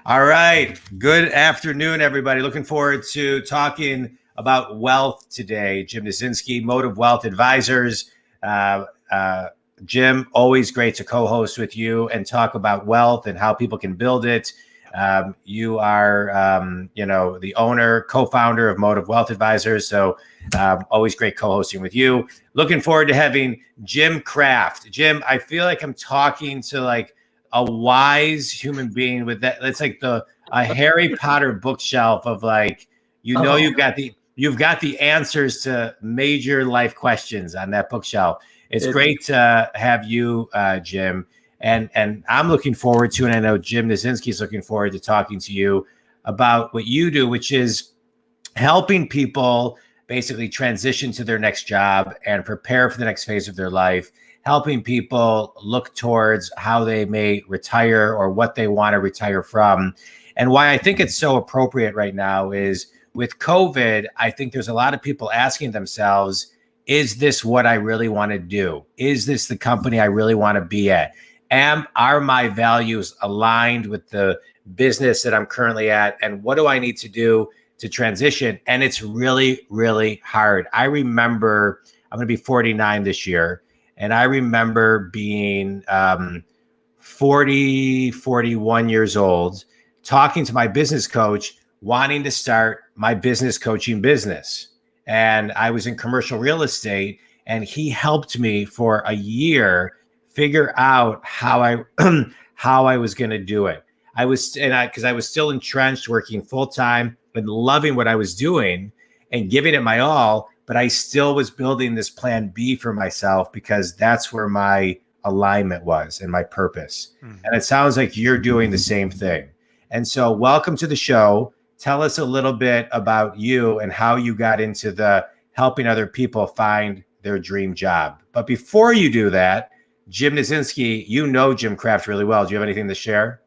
All right. Good afternoon, everybody. Looking forward to talking about wealth today. Jim Nazinski, Motive Wealth Advisors. Jim, always great to co-host with you and talk about wealth and how people can build it. You are, the owner, co-founder of Motive Wealth Advisors. So always great co-hosting with you. Looking forward to having Jim Kraft. Jim, I feel like I'm talking to like a wise human being with that. It's like a Harry Potter bookshelf of like, you've got the answers to major life questions on that bookshelf. It's great to have you, Jim. And I'm looking forward to, and I know Jim Nazinski is looking forward to talking to you about what you do, which is helping people basically transition to their next job and prepare for the next phase of their life, helping people look towards how they may retire or what they want to retire from. And why I think it's so appropriate right now is with COVID, I think there's a lot of people asking themselves, is this what I really want to do? Is this the company I really want to be at? Are my values aligned with the business that I'm currently at? And what do I need to do to transition? And it's really, really hard. I remember, I'm going to be 49 this year. And I remember being 41 years old, talking to my business coach, wanting to start my business coaching business. And I was in commercial real estate, and he helped me for a year figure out how I was going to do it. Because I was still entrenched, working full time and loving what I was doing and giving it my all. But I still was building this plan B for myself because that's where my alignment was and my purpose. Mm-hmm. And it sounds like you're doing the same thing. And so welcome to the show. Tell us a little bit about you and how you got into the helping other people find their dream job. But before you do that, Jim Nazinski, you know Jim Kraft really well. Do you have anything to share?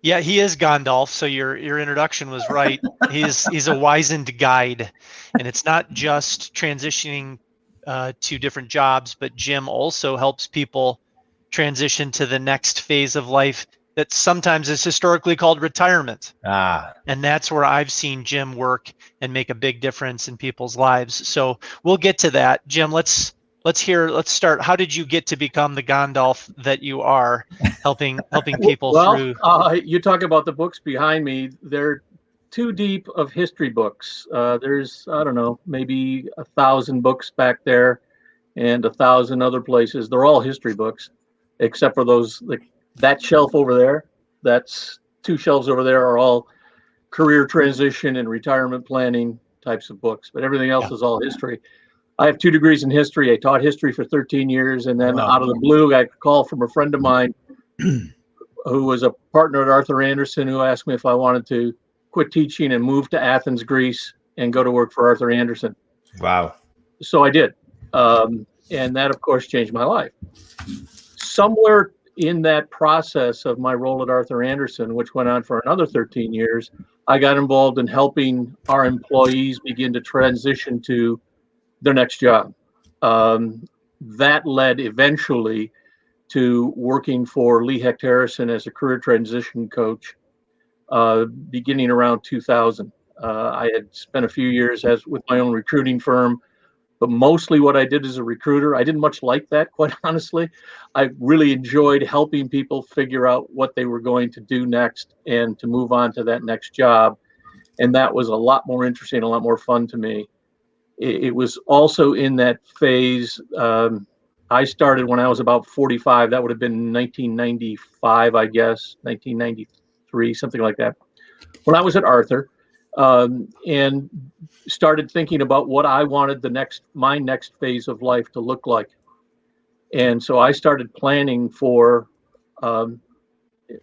Yeah, he is Gandalf. So your introduction was right. He's a wizened guide, and it's not just transitioning to different jobs, but Jim also helps people transition to the next phase of life that sometimes is historically called retirement. And that's where I've seen Jim work and make a big difference in people's lives. So we'll get to that. Jim, let's start. How did you get to become the Gandalf that you are, helping people through? You talk about the books behind me. They're too deep of history books. There's, I don't know, maybe 1,000 books back there and 1,000 other places. They're all history books, except for those, like that shelf over there. That's 2 shelves over there are all career transition and retirement planning types of books, but everything else is all history. I have 2 degrees in history. I taught history for 13 years. And then out of the blue, I got a call from a friend of mine who was a partner at Arthur Andersen, who asked me if I wanted to quit teaching and move to Athens, Greece, and go to work for Arthur Andersen. Wow. So I did. And that, of course, changed my life. Somewhere in that process of my role at Arthur Andersen, which went on for another 13 years, I got involved in helping our employees begin to transition to their next job. That led eventually to working for Lee Hecht Harrison as a career transition coach, beginning around 2000. I had spent a few years with my own recruiting firm, but mostly what I did as a recruiter, I didn't much like that, quite honestly. I really enjoyed helping people figure out what they were going to do next and to move on to that next job. And that was a lot more interesting, a lot more fun to me. It was also in that phase. I started when I was about 45. That would have been 1995, I guess, 1993, something like that. When I was at Arthur, and started thinking about what I wanted my next phase of life to look like. And so I started planning for,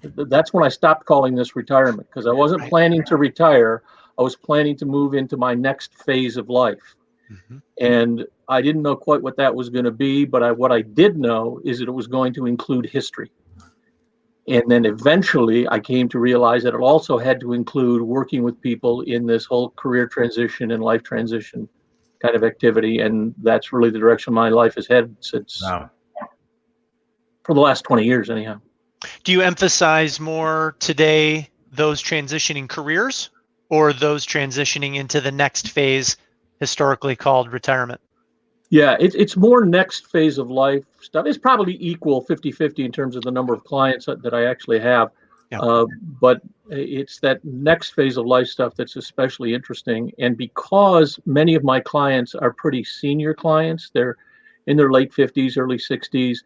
that's when I stopped calling this retirement, because I wasn't planning to retire. I was planning to move into my next phase of life. Mm-hmm. And I didn't know quite what that was going to be, but what I did know is that it was going to include history. And then eventually I came to realize that it also had to include working with people in this whole career transition and life transition kind of activity. And that's really the direction my life has headed since, for the last 20 years anyhow. Do you emphasize more today those transitioning careers or those transitioning into the next phase, historically called retirement? Yeah, it's more next phase of life stuff. It's probably equal 50-50 in terms of the number of clients that I actually have. Yeah. But it's that next phase of life stuff that's especially interesting. And because many of my clients are pretty senior clients, they're in their late 50s, early 60s,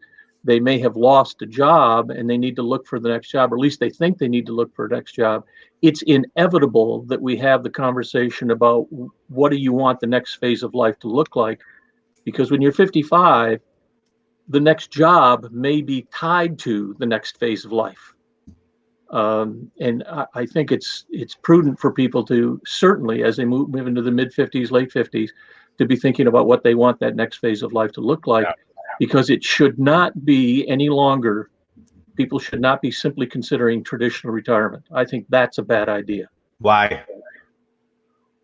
they may have lost a job and they need to look for the next job, or at least they think they need to look for a next job. It's inevitable that we have the conversation about what do you want the next phase of life to look like? Because when you're 55, the next job may be tied to the next phase of life. And I think it's prudent for people to, certainly as they move into the mid 50s, late 50s, to be thinking about what they want that next phase of life to look like, because it should not be any longer. People should not be simply considering traditional retirement. I think that's a bad idea. Why?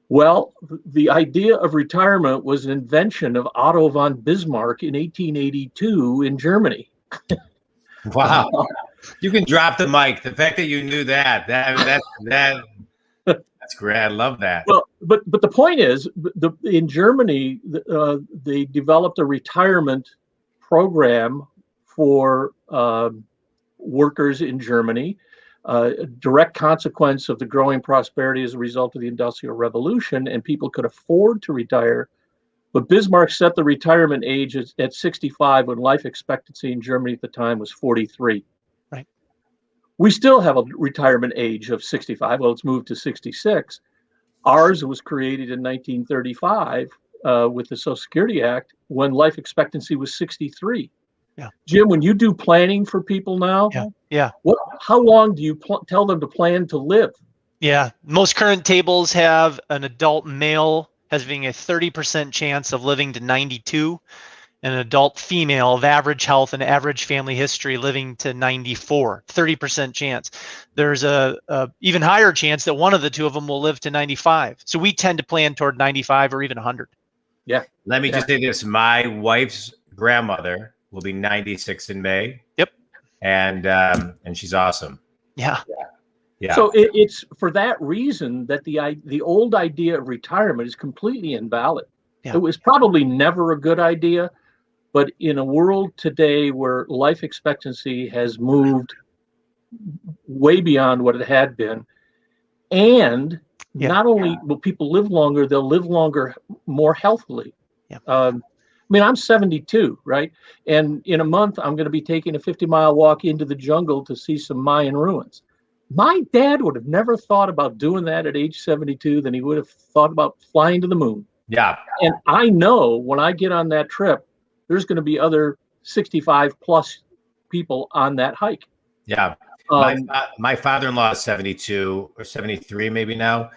Well, the idea of retirement was an invention of Otto von Bismarck in 1882 in Germany. Wow. You can drop the mic. The fact that you knew that's great. I love that. Well, but the point is, in Germany, they developed a retirement program for workers in Germany. A direct consequence of the growing prosperity as a result of the Industrial Revolution, and people could afford to retire. But Bismarck set the retirement age at 65 when life expectancy in Germany at the time was 43. Right. We still have a retirement age of 65. Well, it's moved to 66. Ours was created in 1935 with the Social Security Act when life expectancy was 63. Yeah. Jim, when you do planning for people now, yeah. How long do you tell them to plan to live? Yeah. Most current tables have an adult male having a 30% chance of living to 92, and an adult female of average health and average family history living to 94, 30% chance. There's a even higher chance that one of the two of them will live to 95. So we tend to plan toward 95 or even 100. Yeah. Let me just say this. My wife's grandmother will be 96 in May. Yep. And she's awesome. Yeah. Yeah. So it's for that reason that the old idea of retirement is completely invalid. Yeah. It was probably never a good idea, but in a world today where life expectancy has moved way beyond what it had been, and not only will people live longer, they'll live longer more healthily. Yeah. I mean, I'm 72, right? And in a month, I'm going to be taking a 50-mile walk into the jungle to see some Mayan ruins. My dad would have never thought about doing that at age 72 than he would have thought about flying to the moon. Yeah. And I know when I get on that trip, there's going to be other 65 plus people on that hike. Yeah. My father-in-law is 72 or 73 maybe now.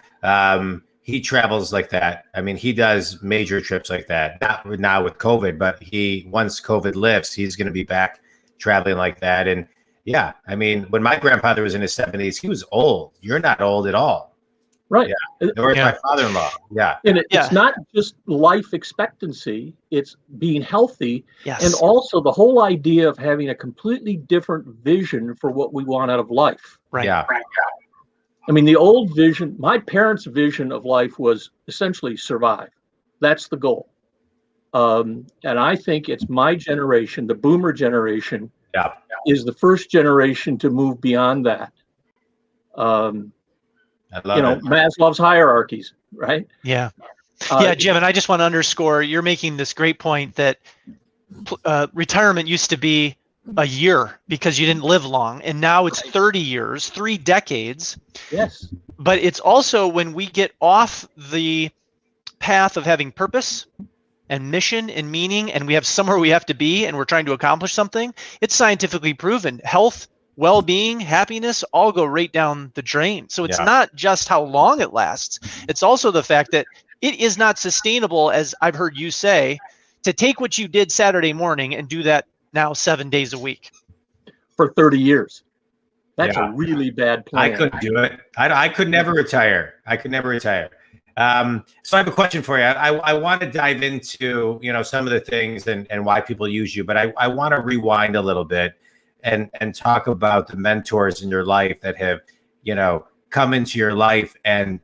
He travels like that. I mean, he does major trips like that. Not now with COVID, but once COVID lifts, he's going to be back traveling like that. And yeah, I mean, when my grandfather was in his 70s, he was old. You're not old at all. Right. Yeah. Nor is my father-in-law. Yeah. And it's not just life expectancy, it's being healthy. Yes. And also the whole idea of having a completely different vision for what we want out of life. Right. Yeah. I mean, the old vision, my parents' vision of life was essentially survive. That's the goal. And I think it's my generation, the boomer generation, is the first generation to move beyond that. I love it. Maslow's hierarchies, right? Yeah. Jim, and I just want to underscore, you're making this great point that retirement used to be a year because you didn't live long, and now it's 30 years, 3 decades. Yes. But it's also when we get off the path of having purpose and mission and meaning, and we have somewhere we have to be, and we're trying to accomplish something, it's scientifically proven. Health, well-being, happiness all go right down the drain. So it's not just how long it lasts. It's also the fact that it is not sustainable, as I've heard you say, to take what you did Saturday morning and do that now 7 days a week. For 30 years. That's a really bad plan. I couldn't do it. I could never retire. So I have a question for you. I want to dive into, some of the things and why people use you, but I want to rewind a little bit and talk about the mentors in your life that have, come into your life and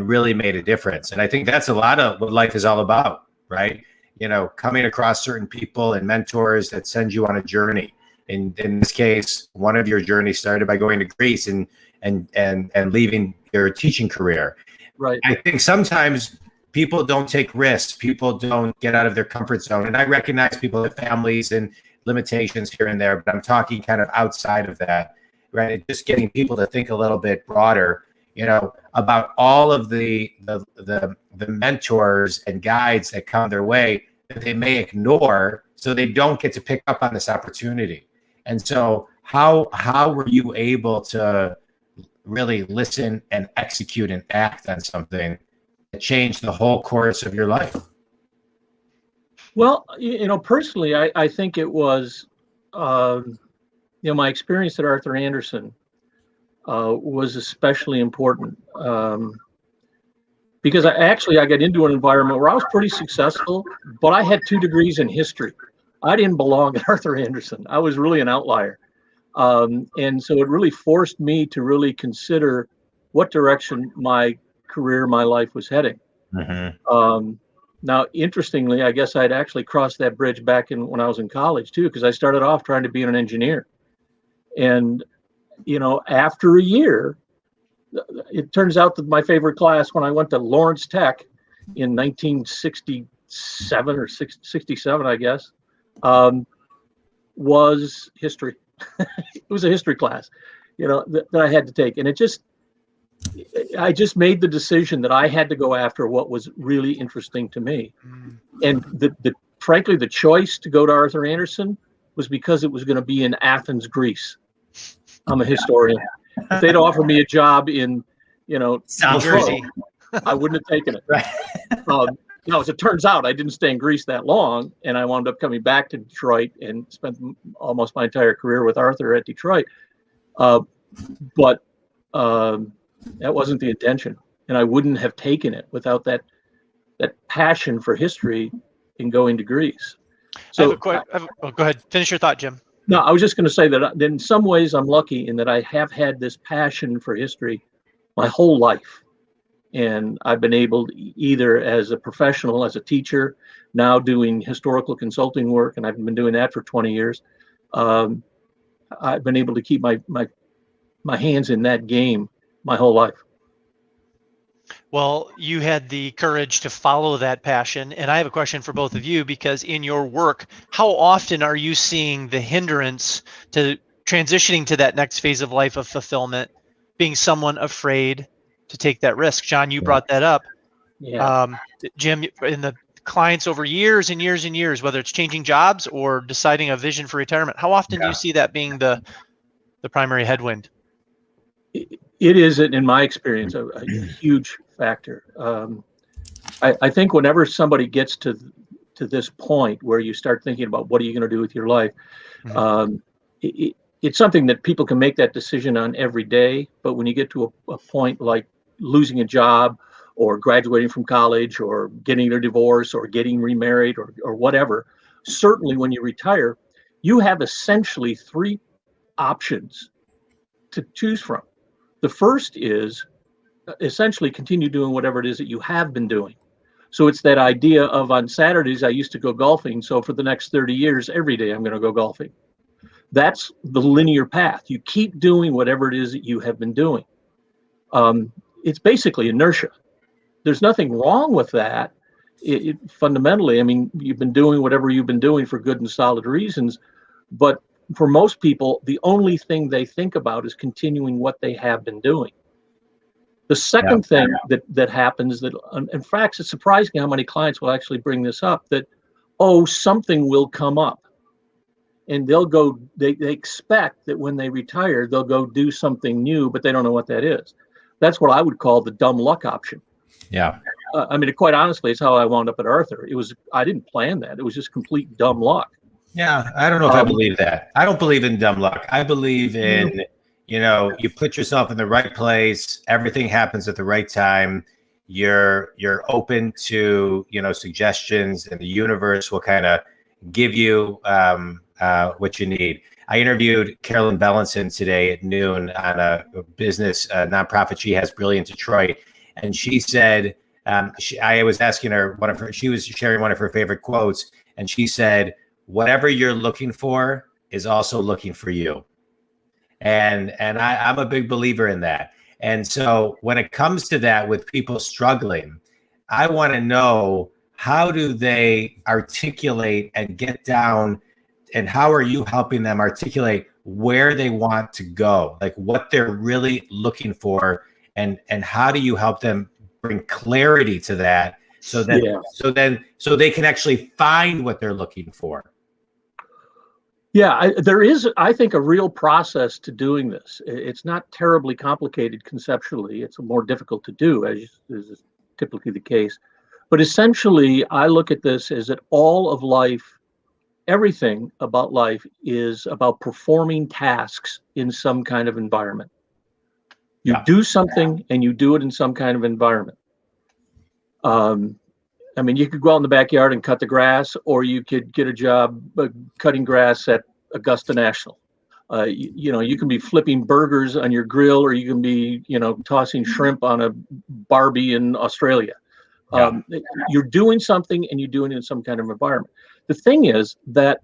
really made a difference. And I think that's a lot of what life is all about, right? You know, coming across certain people and mentors that send you on a journey. In this case, one of your journeys started by going to Greece and leaving your teaching career. Right. I think sometimes people don't take risks. People don't get out of their comfort zone. And I recognize people have families and limitations here and there, but I'm talking kind of outside of that, right? Just getting people to think a little bit broader, you know, about all of the mentors and guides that come their way that they may ignore, so they don't get to pick up on this opportunity. And so how were you able to really listen and execute and act on something that changed the whole course of your life? Well, you know, personally, I think it was, you know, my experience at Arthur Andersen was especially important because I got into an environment where I was pretty successful, but I had 2 degrees in history. I didn't belong at Arthur Andersen. I was really an outlier. And so it really forced me to really consider what direction my career, my life was heading. Mm-hmm. Now, interestingly, I guess I'd actually crossed that bridge back when I was in college too, because I started off trying to be an engineer. And, you know, after a year, it turns out that my favorite class when I went to Lawrence Tech in 1967 or 67, I guess, was history. It was a history class, you know, that I had to take. And I just made the decision that I had to go after what was really interesting to me. And frankly, the choice to go to Arthur Andersen was because it was going to be in Athens, Greece. I'm a historian. If they'd offered me a job in, you know, New Jersey, I wouldn't have taken it. Right. You know, as it turns out, I didn't stay in Greece that long, and I wound up coming back to Detroit and spent almost my entire career with Arthur at Detroit. But that wasn't the intention, and I wouldn't have taken it without that passion for history in going to Greece. So, go ahead. Finish your thought, Jim. No, I was just going to say that in some ways I'm lucky in that I have had this passion for history my whole life. And I've been able to, either as a professional, as a teacher, now doing historical consulting work, and I've been doing that for 20 years. I've been able to keep my hands in that game my whole life. Well, you had the courage to follow that passion. And I have a question for both of you, because in your work, how often are you seeing the hindrance to transitioning to that next phase of life of fulfillment, being someone afraid to take that risk? John, you brought that up. Yeah. Jim, in the clients over years and years and years, whether it's changing jobs or deciding a vision for retirement, how often do you see that being the primary headwind? It is, in my experience, a huge factor. I think whenever somebody gets to this point where you start thinking about what are you going to do with your life, it's something that people can make that decision on every day. But when you get to a point like losing a job or graduating from college or getting a divorce or getting remarried or whatever, certainly when you retire, you have essentially 3 options to choose from. The first is essentially continue doing whatever it is that you have been doing. So it's that idea of, on Saturdays, I used to go golfing. So for the next 30 years, every day I'm going to go golfing. That's the linear path. You keep doing whatever it is that you have been doing. It's basically inertia. There's nothing wrong with that. Fundamentally, I mean, you've been doing whatever you've been doing for good and solid reasons. But for most people, the only thing they think about is continuing what they have been doing. The second thing that happens, that in fact, it's surprising how many clients will actually bring this up, that, oh, something will come up. And they'll go, they expect that when they retire, they'll go do something new, but they don't know what that is. That's what I would call the dumb luck option. Yeah. I mean, quite honestly, it's how I wound up at Arthur. I didn't plan that. It was just complete dumb luck. Yeah. I don't know if I believe that. I don't believe in dumb luck. I believe in, you know, you put yourself in the right place. Everything happens at the right time. You're open to, you know, suggestions, and the universe will kind of give you what you need. I interviewed Carolyn Bellinson today at noon on a business nonprofit she has, Brilliant Detroit, and she said, I was asking her she was sharing one of her favorite quotes, and she said, "Whatever you're looking for is also looking for you," and I'm a big believer in that. And so when it comes to that, with people struggling, I want to know, how do they articulate and get down, and how are you helping them articulate where they want to go, like what they're really looking for, and how do you help them bring clarity to that so that so they can actually find what they're looking for? Yeah, there is, I think, a real process to doing this. It's not terribly complicated conceptually. It's more difficult to do, as is typically the case. But essentially, I look at this as that all of life, everything about life is about performing tasks in some kind of environment. You do something and you do it in some kind of environment. I mean, you could go out in the backyard and cut the grass, or you could get a job cutting grass at Augusta National. You can be flipping burgers on your grill, or you can be, tossing shrimp on a Barbie in Australia. You're doing something and you're doing it in some kind of environment. The thing is that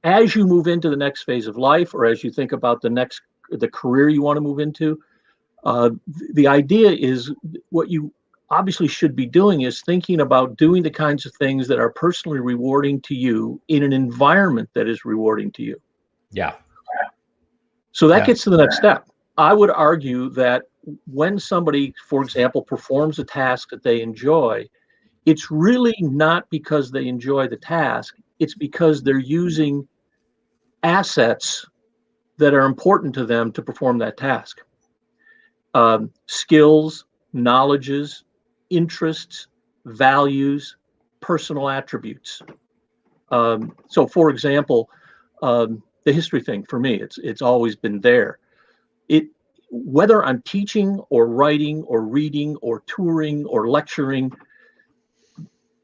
as you move into the next phase of life, or as you think about the career you want to move into, the idea is, what you obviously should be doing is thinking about doing the kinds of things that are personally rewarding to you in an environment that is rewarding to you. Yeah. So that gets to the next step. I would argue that when somebody, for example, performs a task that they enjoy, it's really not because they enjoy the task. It's because they're using assets that are important to them to perform that task. Skills, knowledges, interests, values, personal attributes. So, for example, the history thing, for me, it's always been there. Whether I'm teaching or writing or reading or touring or lecturing,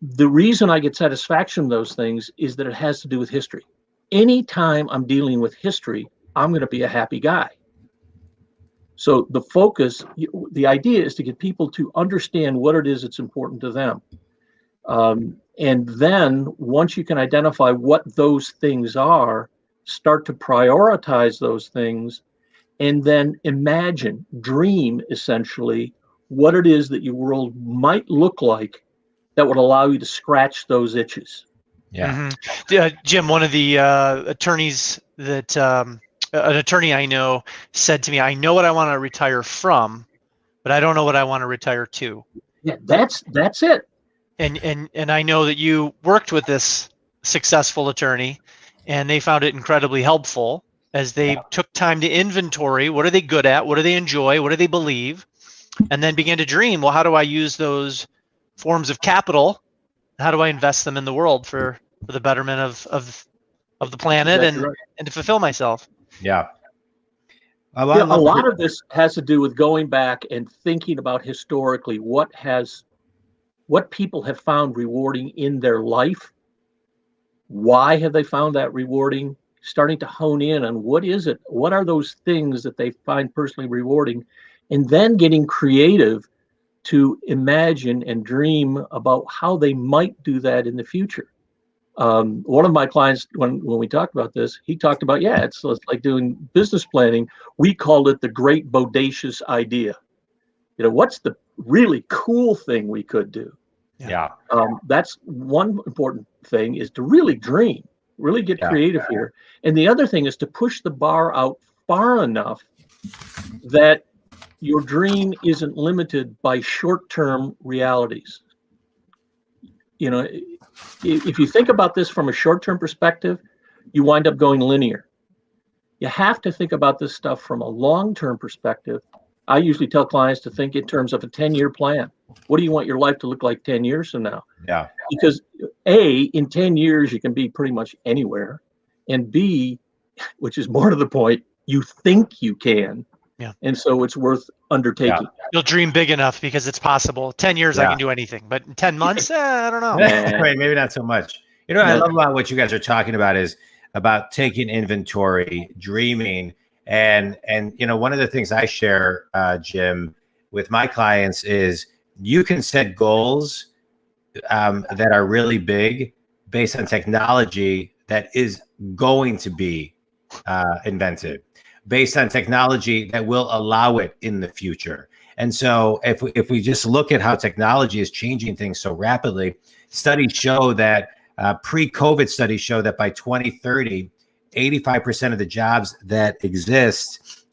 the reason I get satisfaction in those things is that it has to do with history. Anytime I'm dealing with history, I'm going to be a happy guy. So the focus, the idea is to get people to understand what it is that's important to them. And then once you can identify what those things are, start to prioritize those things, and then imagine, dream essentially, what it is that your world might look like that would allow you to scratch those itches. Yeah. Mm-hmm. Jim, one of the attorneys that an attorney I know said to me, "I know what I want to retire from, but I don't know what I want to retire to." Yeah, that's it. And I know that you worked with this successful attorney, and they found it incredibly helpful as they took time to inventory, what are they good at, what do they enjoy, what do they believe, and then began to dream, well, how do I use those forms of capital? How do I invest them in the world for the betterment of the planet, Exactly and to fulfill myself? Yeah. A lot of this has to do with going back and thinking about historically what people have found rewarding in their life. Why have they found that rewarding? Starting to hone in on what are those things that they find personally rewarding, and then getting creative to imagine and dream about how they might do that in the future. One of my clients, when we talked about this, he talked about, it's like doing business planning. We called it the great bodacious idea. What's the really cool thing we could do? Yeah. That's one important thing, is to really dream, really get creative here. And the other thing is to push the bar out far enough that your dream isn't limited by short-term realities. If you think about this from a short-term perspective, you wind up going linear. You have to think about this stuff from a long-term perspective. I usually tell clients to think in terms of a 10-year plan. What do you want your life to look like 10 years from now? Yeah. Because A, in 10 years, you can be pretty much anywhere. And B, which is more to the point, you think you can. Yeah. And so it's worth undertaking. Yeah. You'll dream big enough because it's possible. 10 years, I can do anything. But in 10 months, I don't know. Right, maybe not so much. I love about what you guys are talking about is about taking inventory, dreaming, and one of the things I share, Jim, with my clients is you can set goals that are really big based on technology that is going to be invented, based on technology that will allow it in the future. And so if we just look at how technology is changing things so rapidly, studies show that pre-COVID studies show that by 2030, 85% of the jobs that exist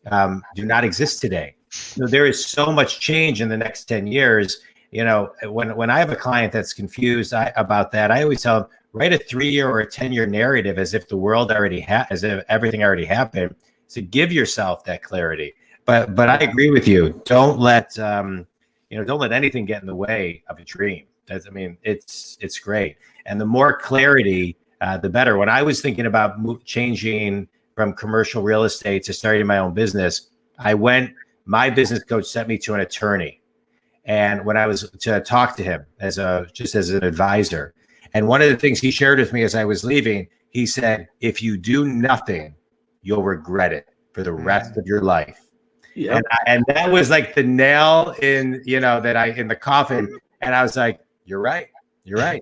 do not exist today. So there is so much change in the next 10 years. When I have a client that's confused about that, I always tell them, write a 3-year or a 10-year narrative as if the world as if everything already happened. So give yourself that clarity. But I agree with you. Don't let anything get in the way of a dream. It's great. And the more clarity, the better. When I was thinking about changing from commercial real estate to starting my own business, my business coach sent me to an attorney. And when I was to talk to him as an advisor, and one of the things he shared with me as I was leaving, he said, if you do nothing, you'll regret it for the rest of your life. Yeah. And that was like the nail in the coffin. And I was like, you're right.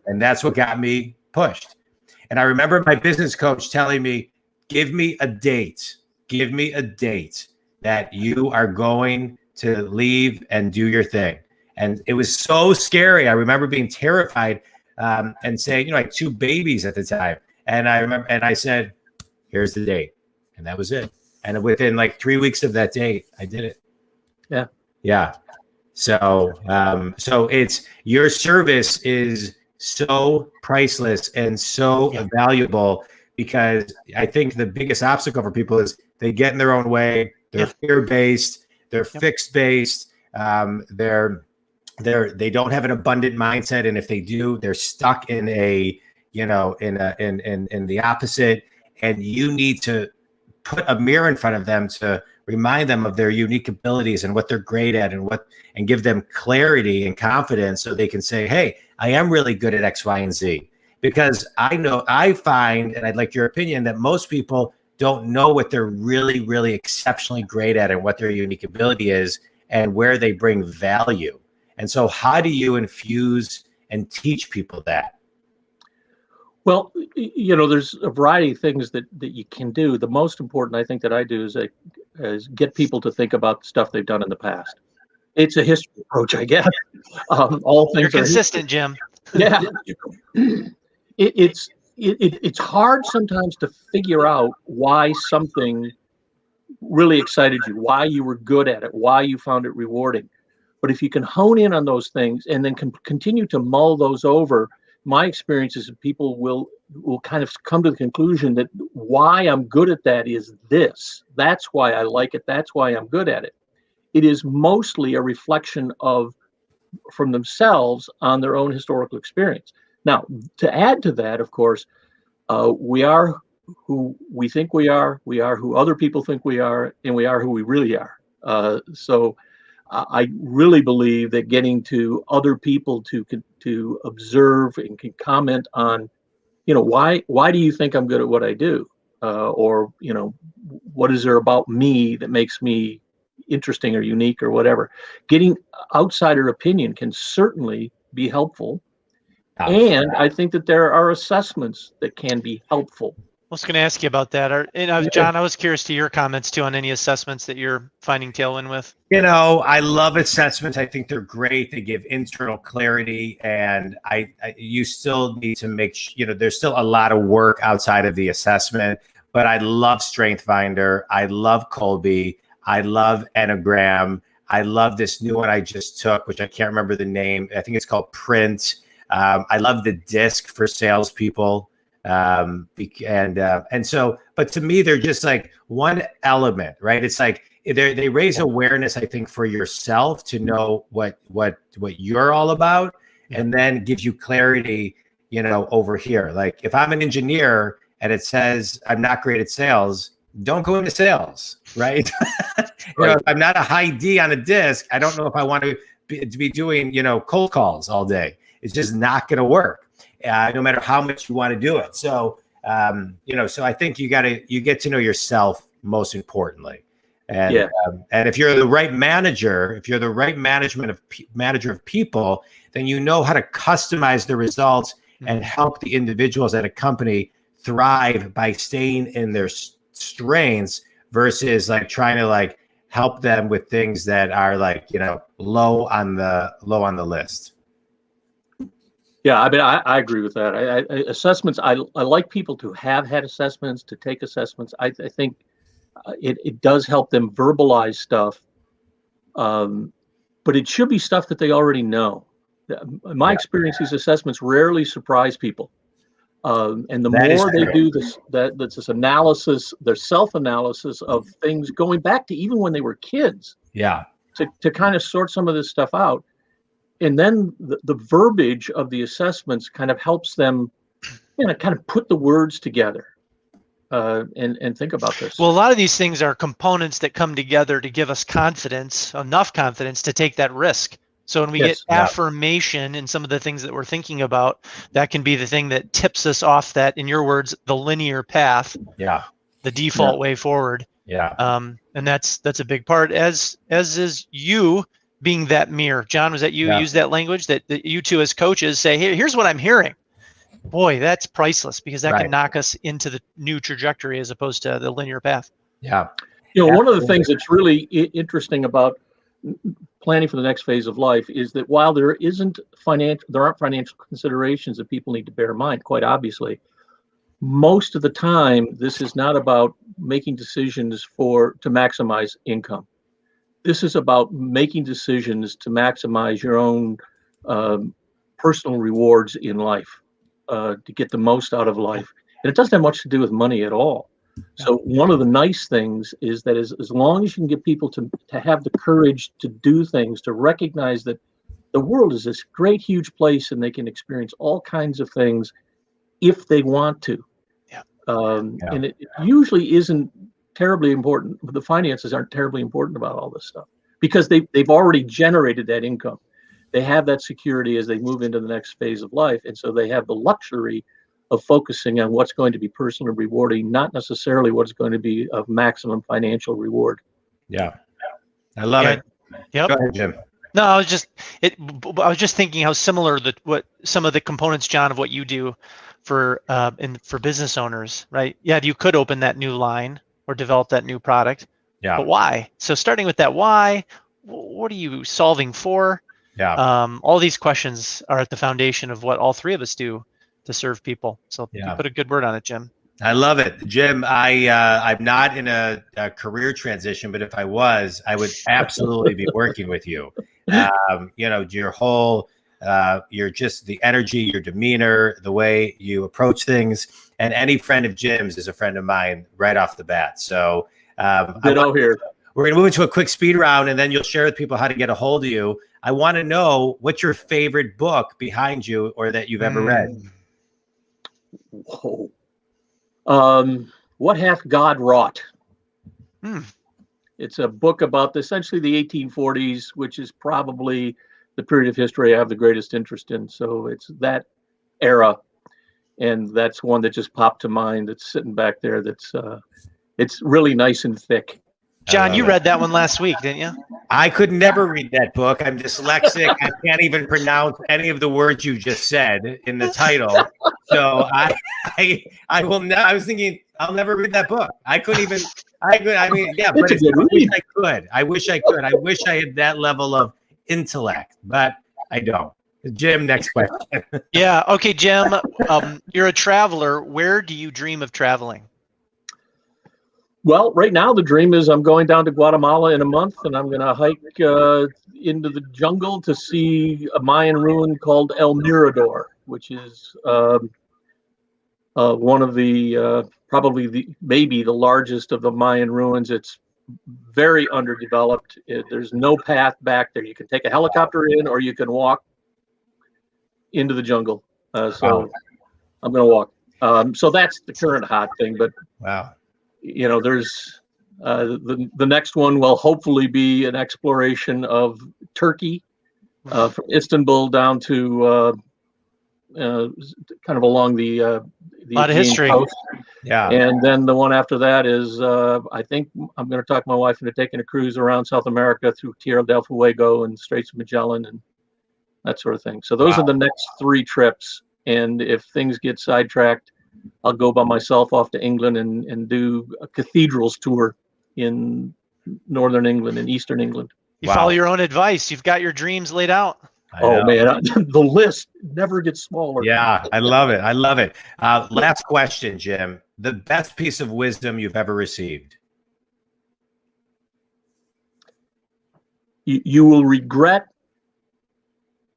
And that's what got me pushed. And I remember my business coach telling me, give me a date that you are going to leave and do your thing. And it was so scary. I remember being terrified and saying, I had 2 babies at the time. And I remember, and I said, here's the date. And that was it. And within like 3 weeks of that date, I did it. Yeah. Yeah. So it's your service is so priceless and so valuable, because I think the biggest obstacle for people is they get in their own way. They're fear-based. They're fixed-based. They don't have an abundant mindset, and if they do, they're stuck in in the opposite. And you need to put a mirror in front of them to remind them of their unique abilities and what they're great at, and give them clarity and confidence so they can say, hey, I am really good at X, Y, and Z. Because I find, and I'd like your opinion, that most people don't know what they're really, really exceptionally great at and what their unique ability is and where they bring value. And so how do you infuse and teach people that? Well, there's a variety of things that you can do. The most important, I think, that I do is get people to think about stuff they've done in the past. It's a history approach, I guess. All things You're consistent, Jim. Yeah. It's hard sometimes to figure out why something really excited you, why you were good at it, why you found it rewarding. But if you can hone in on those things and then continue to mull those over, my experience is that people will kind of come to the conclusion that why I'm good at that is this. That's why I like it. That's why I'm good at it. It is mostly a reflection from themselves on their own historical experience. Now, to add to that, of course, we are who we think we are who other people think we are, and we are who we really are. So I really believe that getting to other people to observe and can comment on, why do you think I'm good at what I do? Or, what is there about me that makes me interesting or unique or whatever? Getting outsider opinion can certainly be helpful. And I think that there are assessments that can be helpful. I was going to ask you about that. John, I was curious to your comments too on any assessments that you're finding tailwind with. I love assessments. I think they're great. They give internal clarity, and you still need to make there's still a lot of work outside of the assessment. But I love StrengthsFinder. I love Colby. I love Enneagram. I love this new one I just took, which I can't remember the name. I think it's called Print. I love the DISC for salespeople. And so, but to me, they're just like one element, right? It's like they raise awareness, I think, for yourself to know what you're all about, and then gives you clarity, over here. Like if I'm an engineer and it says I'm not great at sales, don't go into sales, right? If I'm not a high D on a DISC, I don't know if I want to be doing, cold calls all day. It's just not going to work. No matter how much you want to do it. So So I think you get to know yourself most importantly. And and if you're the right manager, if you're the right manager of people, then you know how to customize the results and help the individuals at a company thrive by staying in their strengths versus like trying to like help them with things that are like, low on the list. Yeah, I mean, I agree with that. Assessments, I like people to have had assessments, to take assessments. I think it does help them verbalize stuff, but it should be stuff that they already know. In my experience, these assessments rarely surprise people. And the more they do this analysis, their self-analysis of things going back to even when they were kids, to kind of sort some of this stuff out. And then the verbiage of the assessments kind of helps them, kind of put the words together and think about this. Well, a lot of these things are components that come together to give us confidence, enough confidence to take that risk. So when we get affirmation in some of the things that we're thinking about, that can be the thing that tips us off that, in your words, the linear path, the default way forward. And that's a big part, as is you being that mirror. John, was that you use that language that you two as coaches say, here's what I'm hearing. Boy, that's priceless, because that can knock us into the new trajectory as opposed to the linear path. One of the things that's really interesting about planning for the next phase of life is that while there aren't financial considerations that people need to bear in mind, quite obviously, most of the time, this is not about making decisions to maximize income. This is about making decisions to maximize your own personal rewards in life, to get the most out of life. And it doesn't have much to do with money at all. So one of the nice things is that as long as you can get people to have the courage to do things, to recognize that the world is this great, huge place and they can experience all kinds of things if they want to. And it usually isn't terribly important. The finances aren't terribly important about all this stuff because they've already generated that income. They have that security as they move into the next phase of life. And so they have the luxury of focusing on what's going to be personally rewarding, not necessarily what's going to be of maximum financial reward. I love it. Go ahead, Jim. No, I was just thinking how similar what some of the components, John, of what you do for business owners, right? You could open that new line or develop that new product. But why? So starting with that why, what are you solving for? All these questions are at the foundation of what all three of us do to serve people. So you put a good word on it, Jim. I love it, Jim. I'm not in a career transition, but if I was, I would absolutely be working with you. Your whole, you're just the energy, your demeanor, the way you approach things, and any friend of Jim's is a friend of mine right off the bat. So here. We're going to move into a quick speed round, and then you'll share with people how to get a hold of you. I want to know what's your favorite book behind you or that you've ever read. Whoa. What Hath God Wrought? It's a book about essentially the 1840s, which is probably the period of history I have the greatest interest in. So it's that era, and that's one that just popped to mind. That's sitting back there. It's really nice and thick. John, you read that one last week, didn't you? I could never read that book. I'm dyslexic. I can't even pronounce any of the words you just said in the title. So I will not. I was thinking I'll never read that book. I couldn't even. But I wish I could. I wish I had that level of intellect, but I don't. Jim, next question. Okay, Jim. You're a traveler. Where do you dream of traveling? Well, right now the dream is I'm going down to Guatemala in a month, and I'm going to hike into the jungle to see a Mayan ruin called El Mirador, which is one of the maybe the largest of the Mayan ruins. It's very underdeveloped. There's no path back there. You can take a helicopter in, or you can walk into the jungle. So I'm going to walk. So that's the current hot thing. But there's the next one will hopefully be an exploration of Turkey, from Istanbul down to kind of along the Lot of Aegean history. coast. Yeah. And then the one after that is, I think I'm going to talk my wife into taking a cruise around South America through Tierra del Fuego and Straits of Magellan and that sort of thing. So those are the next 3 trips. And if things get sidetracked, I'll go by myself off to England and do a cathedrals tour in northern England and eastern England. You follow your own advice. You've got your dreams laid out. Oh man, the list never gets smaller. Yeah, I love it. I love it. Last question, Jim. The best piece of wisdom you've ever received? You will regret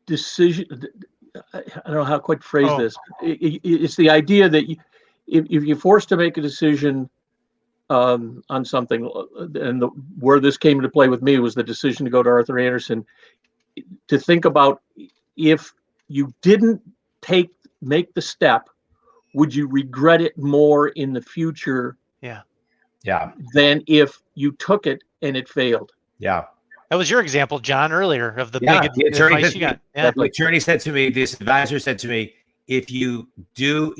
decision. I don't know how to quite phrase this. It's the idea that if you're forced to make a decision on something, and where this came into play with me was the decision to go to Arthur Andersen, to think about if you didn't make the step, would you regret it more in the future? Yeah. Than if you took it and it failed. Yeah. That was your example, John, earlier of the big advice you got. The attorney said to me, this advisor said to me, if you do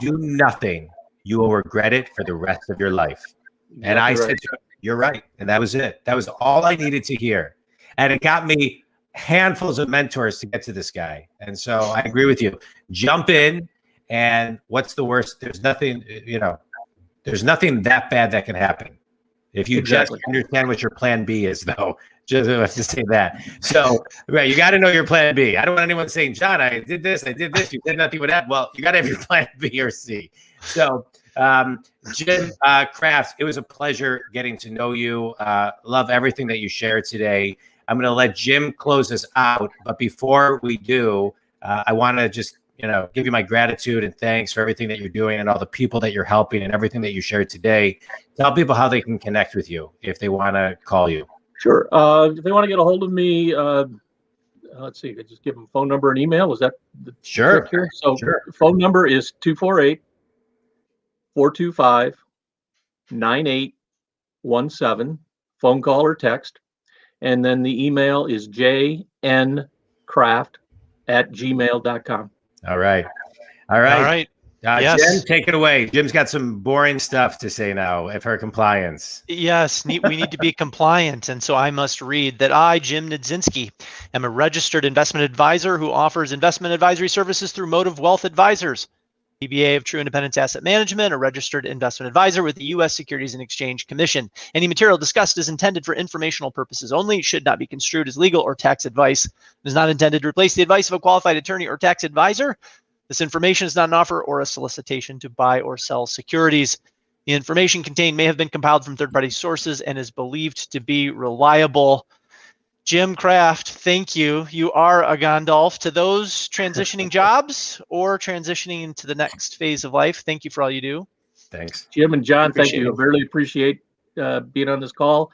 nothing, you will regret it for the rest of your life. Exactly. And I said to him, you're right. And that was it. That was all I needed to hear. And it got me handfuls of mentors to get to this guy. And so I agree with you. Jump in, and what's the worst? There's nothing, there's nothing that bad that can happen. If you just understand what your plan B is, though, just have to say that. So, right, you got to know your plan B. I don't want anyone saying, John, I did this, you said nothing would happen. Well, you got to have your plan B or C. So, Jim Kraft, it was a pleasure getting to know you. Love everything that you shared today. I'm going to let Jim close us out. But before we do, I want to just give you my gratitude and thanks for everything that you're doing and all the people that you're helping and everything that you shared today. Tell people how they can connect with you if they want to call you. Sure. If they want to get a hold of me, let's see, I just give them phone number and email. Is that the trick here? So phone number is 248-425-9817, phone call or text. And then the email is jnkraft@gmail.com. All right. Yes. Jim, take it away. Jim's got some boring stuff to say now for compliance. Yes, we need to be compliant. And so I must read that I, Jim Niedzinski, am a registered investment advisor who offers investment advisory services through Motive Wealth Advisors, DBA of True Independence Asset Management, a registered investment advisor with the U.S. Securities and Exchange Commission. Any material discussed is intended for informational purposes only, should not be construed as legal or tax advice, and is not intended to replace the advice of a qualified attorney or tax advisor. This information is not an offer or a solicitation to buy or sell securities. The information contained may have been compiled from third-party sources and is believed to be reliable. Jim Kraft, thank you. You are a Gandalf to those transitioning jobs or transitioning into the next phase of life. Thank you for all you do. Thanks. Jim and John, thank you. I really appreciate being on this call.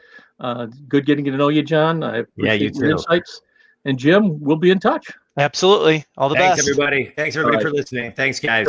Good getting to know you, John. I appreciate your insights. And Jim, we'll be in touch. Absolutely. All the best. Thanks, everybody. Thanks, everybody, for listening. Thanks, guys.